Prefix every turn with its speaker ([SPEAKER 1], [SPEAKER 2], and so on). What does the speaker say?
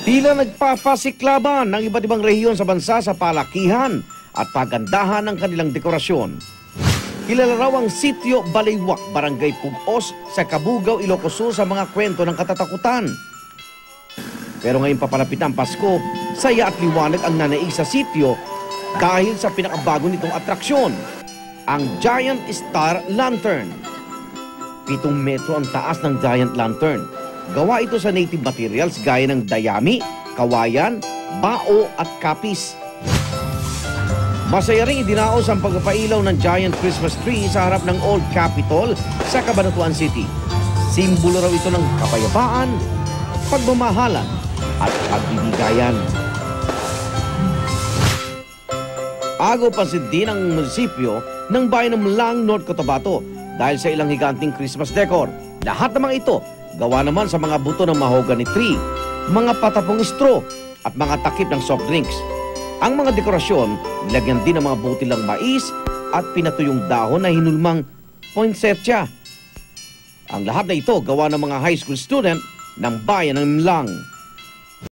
[SPEAKER 1] Tila nagpapasiklaban ng iba't ibang rehiyon sa bansa sa palakihan at pagandahan ng kanilang dekorasyon. Kilala raw ang Sitio Baliwak, Barangay Pugos sa Cabugao, Ilocos Sur sa mga kwento ng katatakutan. Pero ngayon papalapit ang Pasko, saya at liwanag ang nanaig sa sitio dahil sa pinakabago nitong atraksyon, ang Giant Star Lantern. 7 metro ang taas ng Giant Lantern. Gawa ito sa native materials gaya ng dayami, kawayan, bao at kapis. Masaya ring idinaos ang pagpapailaw ng giant Christmas tree sa harap ng Old Capitol sa Cabanatuan City. Simbolo raw ito ng kapayapaan, pagmamahalan at pagbibigayan. Agaw pansin din ang munisipyo ng bayan ng Mlang, North Cotabato dahil sa ilang higanting Christmas decor. Lahat ng mga ito gawa naman sa mga buto ng mahogany tree, mga patapong straw at mga takip ng soft drinks. Ang mga dekorasyon, nilagyan din ng mga butilang mais at pinatuyong dahon na hinulmang poinsettia. Ang lahat na ito gawa ng mga high school student ng bayan ng Mlang.